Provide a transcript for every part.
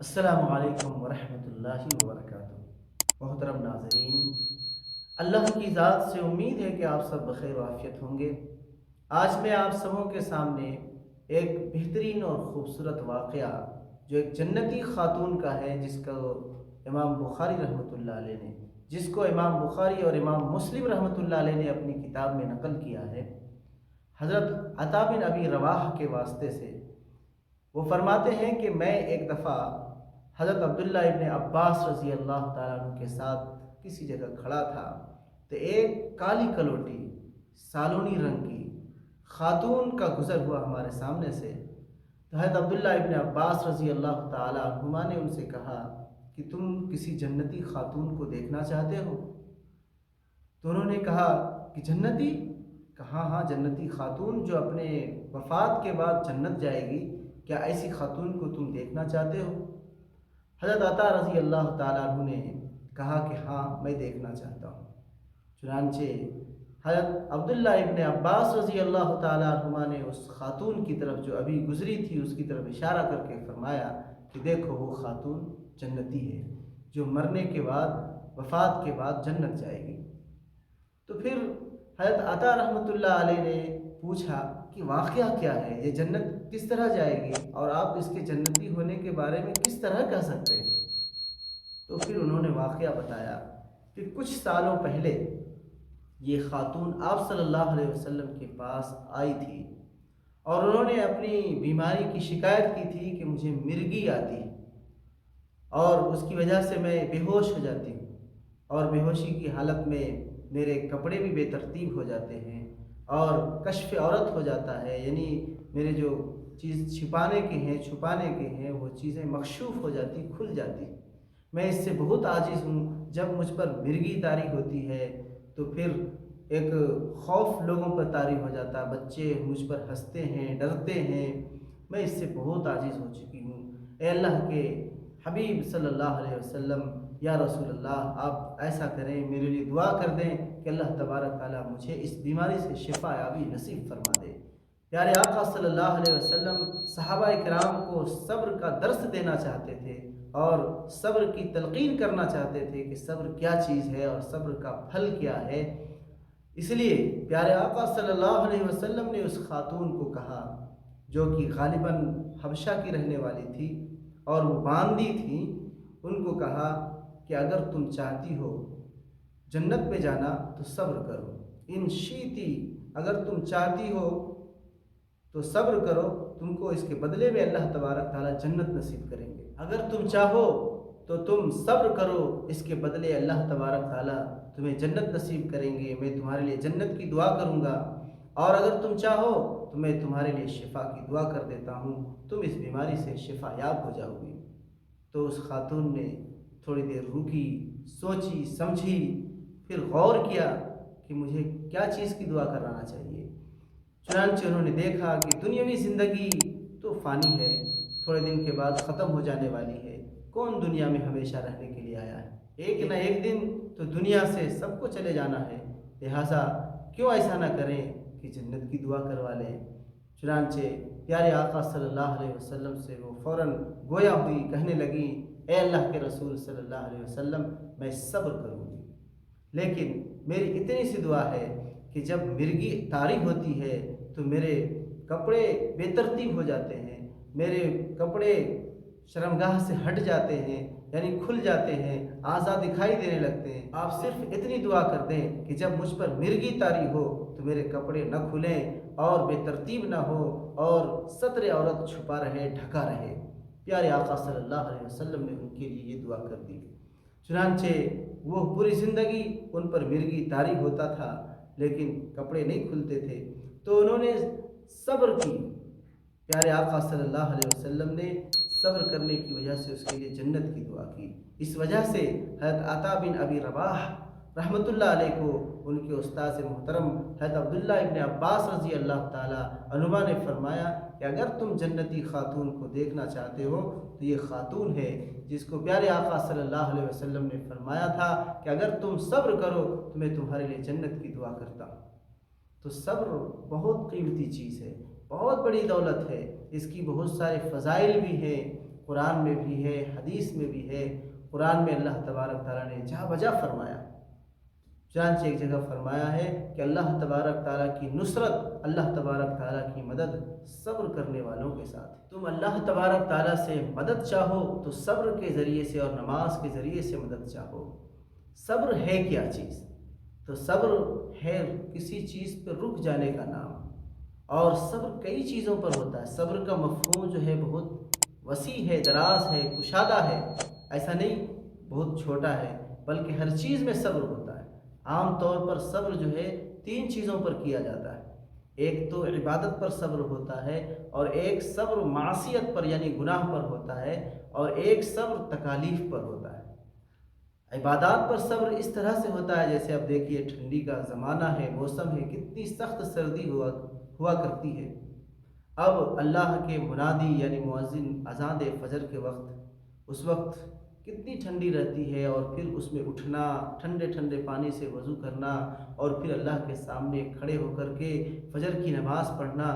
السلام علیکم ورحمۃ اللہ وبرکاتہ۔ محترم ناظرین، اللہ کی ذات سے امید ہے کہ آپ سب بخیر و عافیت ہوں گے۔ آج میں آپ سبوں کے سامنے ایک بہترین اور خوبصورت واقعہ جو ایک جنتی خاتون کا ہے، جس کو امام بخاری رحمۃ اللہ علیہ نے جس کو امام بخاری اور امام مسلم رحمۃ اللہ علیہ نے اپنی کتاب میں نقل کیا ہے، حضرت عطا بن ابی رواح کے واسطے سے۔ وہ فرماتے ہیں کہ میں ایک دفعہ حضرت عبداللہ ابن عباس رضی اللہ تعالیٰ عنہ کے ساتھ کسی جگہ کھڑا تھا، تو ایک کالی کلوٹی سالونی رنگ کی خاتون کا گزر ہوا ہمارے سامنے سے۔ تو حضرت عبداللہ ابن عباس رضی اللہ تعالیٰ عنہما نے ان سے کہا کہ تم کسی جنتی خاتون کو دیکھنا چاہتے ہو؟ تو انہوں نے کہا کہ جنتی؟ کہا ہاں، جنتی خاتون جو اپنے وفات کے بعد جنت جائے گی، کیا ایسی خاتون کو تم دیکھنا چاہتے ہو؟ حضرت عطا رضی اللہ تعالیٰ عنہ نے کہا کہ ہاں، میں دیکھنا چاہتا ہوں۔ چنانچہ حضرت عبداللہ ابن عباس رضی اللہ تعالیٰ عنہما نے اس خاتون کی طرف جو ابھی گزری تھی اس کی طرف اشارہ کر کے فرمایا کہ دیکھو، وہ خاتون جنتی ہے جو مرنے کے بعد، وفات کے بعد جنت جائے گی۔ تو پھر حضرت عطا رحمۃ اللہ علیہ نے پوچھا کہ واقعہ کیا ہے، یہ جنت کس طرح جائے گی اور آپ اس کے جنتی ہونے کے بارے میں کس طرح کہہ سکتے ہیں؟ تو پھر انہوں نے واقعہ بتایا کہ کچھ سالوں پہلے یہ خاتون آپ صلی اللہ علیہ وسلم کے پاس آئی تھی اور انہوں نے اپنی بیماری کی شکایت کی تھی کہ مجھے مرگی آتی ہے اور اس کی وجہ سے میں بے ہوش ہو جاتی ہوں، اور بے ہوشی کی حالت میں میرے کپڑے بھی بے ترتیب ہو جاتے ہیں اور کشف عورت ہو جاتا ہے، یعنی میرے جو چیز چھپانے کے ہیں وہ چیزیں مکشوف ہو جاتی، کھل جاتی۔ میں اس سے بہت عاجز ہوں۔ جب مجھ پر مرگی طاری ہوتی ہے تو پھر ایک خوف لوگوں پر طاری ہو جاتا، بچے مجھ پر ہنستے ہیں، ڈرتے ہیں۔ میں اس سے بہت عاجز ہو چکی ہوں۔ اے اللہ کے حبیب صلی اللہ علیہ وسلم، یا رسول اللہ، آپ ایسا کریں، میرے لیے دعا کر دیں کہ اللہ تبارک تعالیٰ مجھے اس بیماری سے شفا یابی نصیب فرما دے۔ پیارے آقا صلی اللہ علیہ وسلم صحابہ کرام کو صبر کا درس دینا چاہتے تھے اور صبر کی تلقین کرنا چاہتے تھے کہ صبر کیا چیز ہے اور صبر کا پھل کیا ہے۔ اس لیے پیارے آقا صلی اللہ علیہ وسلم نے اس خاتون کو کہا، جو کہ غالباً حبشہ کی رہنے والی تھی اور وہ باندی تھی، ان کو کہا کہ اگر تم چاہتی ہو جنت میں جانا تو صبر کرو، ان شیتی، اگر تم چاہتی ہو تو صبر کرو، تم کو اس کے بدلے میں اللہ تبارک تعالیٰ جنت نصیب کریں گے۔ اگر تم چاہو تو تم صبر کرو، اس کے بدلے اللہ تبارک تعالیٰ تمہیں جنت نصیب کریں گے، میں تمہارے لیے جنت کی دعا کروں گا، اور اگر تم چاہو تو میں تمہارے لیے شفا کی دعا کر دیتا ہوں، تم اس بیماری سے شفا یاب ہو جاؤ گی۔ تو اس خاتون نے تھوڑی دیر رکی، سوچی سمجھی، پھر غور کیا کہ مجھے کیا چیز کی دعا کرانا چاہیے۔ چنانچہ انہوں نے دیکھا کہ دنیاوی زندگی تو فانی ہے، تھوڑے دن کے بعد ختم ہو جانے والی ہے، کون دنیا میں ہمیشہ رہنے کے لیے آیا ہے؟ ایک نہ ایک دن تو دنیا سے سب کو چلے جانا ہے، لہٰذا کیوں ایسا نہ کریں کہ جنت کی دعا کروا لیں۔ چنانچہ پیارے آقا صلی اللہ علیہ وسلم سے وہ فوراً گویا ہوئی، کہنے لگی، اے اللہ کے رسول صلی اللہ علیہ وسلم، میں صبر کروں گی، لیکن میری اتنی سی دعا ہے کہ جب مرگی طاری ہوتی ہے تو میرے کپڑے بے ترتیب ہو جاتے ہیں، میرے کپڑے شرمگاہ سے ہٹ جاتے ہیں، یعنی کھل جاتے ہیں، اعضاء دکھائی دینے لگتے ہیں۔ آپ صرف اتنی دعا کر دیں کہ جب مجھ پر مرگی طاری ہو تو میرے کپڑے نہ کھلیں اور بے ترتیب نہ ہو اور ستر عورت چھپا رہے، ڈھکا رہے۔ پیارے آقا صلی اللہ علیہ وسلم نے ان کے لیے یہ دعا کر دی۔ چنانچہ وہ پوری زندگی ان پر مرگی طاری ہوتا تھا لیکن کپڑے نہیں کھلتے تھے، تو انہوں نے صبر کی۔ پیارے آقا صلی اللہ علیہ وسلم نے صبر کرنے کی وجہ سے اس کے لیے جنت کی دعا کی۔ اس وجہ سے حضرت عطا بن ابی رواح رحمۃ اللہ علیہ کو ان کے استاذ محترم حضرت عبداللہ ابن عباس رضی اللہ تعالیٰ عنہما نے فرمایا کہ اگر تم جنتی خاتون کو دیکھنا چاہتے ہو تو یہ خاتون ہے جس کو پیارے آقا صلی اللہ علیہ وسلم نے فرمایا تھا کہ اگر تم صبر کرو تو میں تمہارے لیے جنت کی دعا کرتا ہوں۔ تو صبر بہت قیمتی چیز ہے، بہت بڑی دولت ہے، اس کی بہت سارے فضائل بھی ہیں۔ قرآن میں بھی ہے، حدیث میں بھی ہے۔ قرآن میں اللہ تبارک تعالیٰ نے جا بجا فرمایا، چنانچہ ایک جگہ فرمایا ہے کہ اللہ تبارک تعالیٰ کی نصرت، اللہ تبارک تعالیٰ کی مدد صبر کرنے والوں کے ساتھ ہے۔ تم اللہ تبارک تعالیٰ سے مدد چاہو تو صبر کے ذریعے سے اور نماز کے ذریعے سے مدد چاہو۔ صبر ہے کیا چیز؟ تو صبر ہے کسی چیز پہ رک جانے کا نام، اور صبر کئی چیزوں پر ہوتا ہے۔ صبر کا مفہوم جو ہے بہت وسیع ہے، دراز ہے، کشادہ ہے، ایسا نہیں بہت چھوٹا ہے، بلکہ ہر چیز میں صبر ہوتا ہے۔ عام طور پر صبر جو ہے 3 چیزوں پر کیا جاتا ہے۔ ایک تو عبادت پر صبر ہوتا ہے، اور ایک صبر معصیت پر یعنی گناہ پر ہوتا ہے، اور ایک صبر تکالیف پر ہوتا ہے۔ عبادات پر صبر اس طرح سے ہوتا ہے، جیسے اب دیکھیے ٹھنڈی کا زمانہ ہے، موسم ہے، کتنی سخت سردی ہوا کرتی ہے۔ اب اللہ کے منادی یعنی مؤذن اذان دے فجر کے وقت، اس وقت کتنی ٹھنڈی رہتی ہے، اور پھر اس میں اٹھنا، ٹھنڈے ٹھنڈے پانی سے وضو کرنا، اور پھر اللہ کے سامنے کھڑے ہو کر کے فجر کی نماز پڑھنا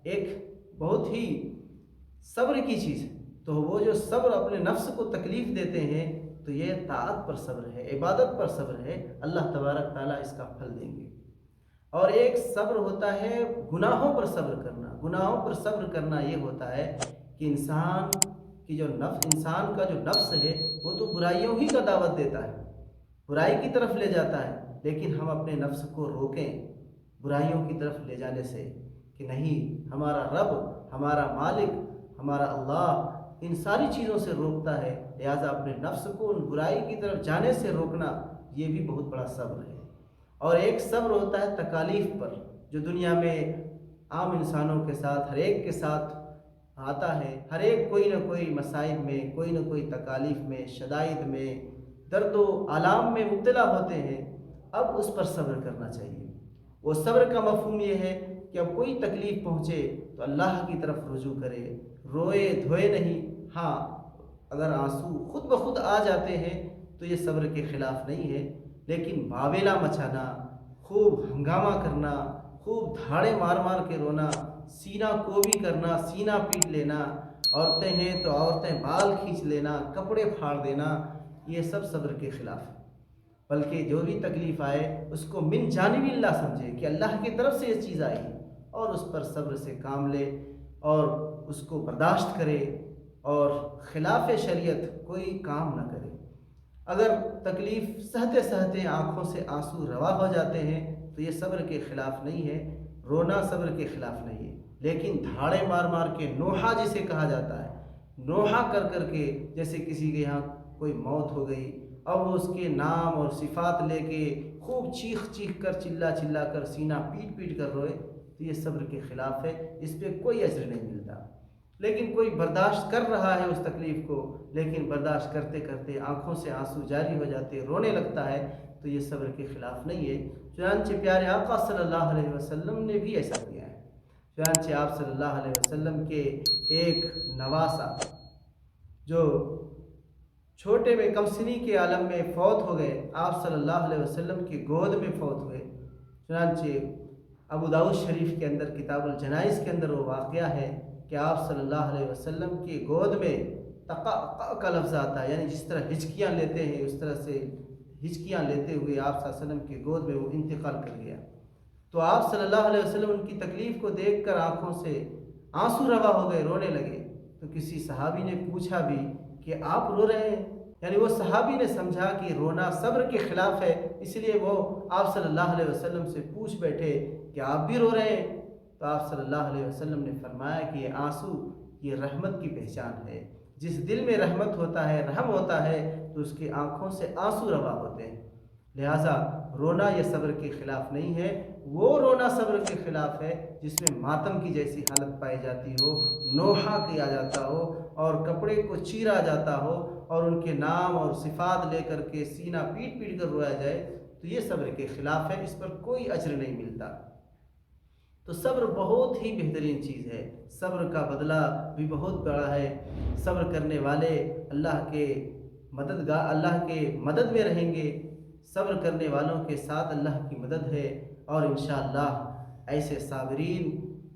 ایک بہت ہی صبر کی چیز ہے۔ تو وہ جو صبر اپنے نفس کو تکلیف دیتے ہیں، تو یہ طاعت پر صبر ہے، عبادت پر صبر ہے، اللہ تبارک تعالیٰ اس کا پھل دیں گے۔ اور ایک صبر ہوتا ہے گناہوں پر صبر کرنا۔ گناہوں پر صبر کرنا یہ ہوتا ہے کہ انسان کا جو نفس ہے وہ تو برائیوں ہی کا دعوت دیتا ہے، برائی کی طرف لے جاتا ہے، لیکن ہم اپنے نفس کو روکیں برائیوں کی طرف لے جانے سے، کہ نہیں، ہمارا رب، ہمارا مالک، ہمارا اللہ ان ساری چیزوں سے روکتا ہے، لہٰذا اپنے نفس کو ان برائی کی طرف جانے سے روکنا یہ بھی بہت بڑا صبر ہے۔ اور ایک صبر ہوتا ہے تکالیف پر، جو دنیا میں عام انسانوں کے ساتھ، ہر ایک کے ساتھ آتا ہے۔ ہر ایک کوئی نہ کوئی مصائب میں، کوئی نہ کوئی تکالیف میں، شدائد میں، درد و آلام میں مبتلا ہوتے ہیں۔ اب اس پر صبر کرنا چاہیے۔ وہ صبر کا مفہوم یہ ہے کہ اب کوئی تکلیف پہنچے تو اللہ کی طرف رجوع کرے، روئے دھوئے نہیں۔ ہاں، اگر آنسو خود بخود آ جاتے ہیں تو یہ صبر کے خلاف نہیں ہے، لیکن باویلا مچانا، خوب ہنگامہ کرنا، خوب دھاڑے مار مار کے رونا، سینہ کوبی کرنا، سینہ پیٹ لینا، عورتیں ہیں تو عورتیں بال کھینچ لینا، کپڑے پھاڑ دینا، یہ سب صبر کے خلاف ہے۔ بلکہ جو بھی تکلیف آئے اس کو من جانب اللہ سمجھے کہ اللہ کی طرف سے یہ چیز آئی، اور اس پر صبر سے کام لے اور اس کو برداشت کرے، اور خلاف شریعت کوئی کام نہ کرے۔ اگر تکلیف سہتے سہتے آنکھوں سے آنسو روا ہو جاتے ہیں تو یہ صبر کے خلاف نہیں ہے، رونا صبر کے خلاف نہیں ہے، لیکن دھاڑے مار مار کے نوحہ جسے کہا جاتا ہے، نوحہ کر کر کے، جیسے کسی کے یہاں کوئی موت ہو گئی، اب وہ اس کے نام اور صفات لے کے خوب چیخ چیخ کر، چلا چلا کر، سینہ پیٹ پیٹ کر روئے، تو یہ صبر کے خلاف ہے، اس پہ کوئی اجر نہیں ملتا۔ لیکن کوئی برداشت کر رہا ہے اس تکلیف کو، لیکن برداشت کرتے کرتے آنکھوں سے آنسو جاری ہو جاتے، رونے لگتا ہے، تو یہ صبر کے خلاف نہیں ہے۔ چنانچہ پیارے آقا صلی اللہ علیہ وسلم نے بھی ایسا کیا ہے۔ چنانچہ آپ صلی اللہ علیہ وسلم کے ایک نواسہ جو چھوٹے میں کم سنی کے عالم میں فوت ہو گئے، آپ صلی اللہ علیہ وسلم کی گود میں فوت ہوئے۔ چنانچہ ابو داؤد شریف کے اندر کتاب الجنائز کے اندر وہ واقعہ ہے کہ آپ صلی اللہ علیہ وسلم کی گود میں تقا کا لفظ آتا ہے، یعنی جس طرح ہچکیاں لیتے ہیں اس طرح سے ہچکیاں لیتے ہوئے آپ صلی اللہ علیہ وسلم کی گود میں وہ انتقال کر گیا۔ تو آپ صلی اللہ علیہ وسلم ان کی تکلیف کو دیکھ کر آنکھوں سے آنسو روا ہو گئے، رونے لگے۔ تو کسی صحابی نے پوچھا بھی کہ آپ رو رہے ہیں؟ یعنی وہ صحابی نے سمجھا کہ رونا صبر کے خلاف ہے، اس لیے وہ آپ صلی اللہ علیہ وسلم سے پوچھ بیٹھے کہ آپ بھی رو رہے ہیں؟ تو آپ صلی اللہ علیہ وسلم نے فرمایا کہ یہ آنسو یہ رحمت کی پہچان ہے۔ جس دل میں رحمت ہوتا ہے، رحم ہوتا ہے، تو اس کی آنکھوں سے آنسو روا ہوتے ہیں۔ لہٰذا رونا یہ صبر کے خلاف نہیں ہے، وہ رونا صبر کے خلاف ہے جس میں ماتم کی جیسی حالت پائی جاتی ہو، نوحہ کیا جاتا ہو، اور کپڑے کو چیرا جاتا ہو، اور ان کے نام اور صفات لے کر کے سینہ پیٹ پیٹ کر رویا جائے، تو یہ صبر کے خلاف ہے، اس پر کوئی اجر نہیں ملتا۔ تو صبر بہت ہی بہترین چیز ہے، صبر کا بدلہ بھی بہت بڑا ہے۔ صبر کرنے والے اللہ کے مدد میں رہیں گے، صبر کرنے والوں کے ساتھ اللہ کی مدد ہے، اور انشاءاللہ ایسے صابرین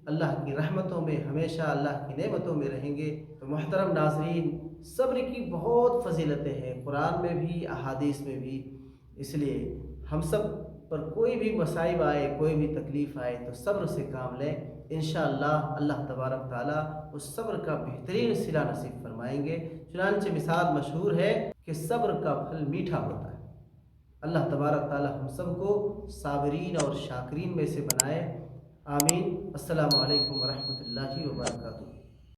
اللہ کی رحمتوں میں ہمیشہ اللہ کی نعمتوں میں رہیں گے۔ تو محترم ناظرین، صبر کی بہت فضیلتیں ہیں قرآن میں بھی احادیث میں بھی، اس لیے ہم سب پر کوئی بھی مصائب آئے، کوئی بھی تکلیف آئے تو صبر سے کام لیں، انشاءاللہ اللہ تبارک تعالیٰ اس صبر کا بہترین صلہ نصیب فرمائیں گے۔ چنانچہ مثال مشہور ہے کہ صبر کا پھل میٹھا ہوتا ہے۔ اللہ تبارک تعالیٰ ہم سب کو صابرین اور شاکرین میں سے بنائے، آمین۔ السلام علیکم ورحمۃ اللہ وبرکاتہ۔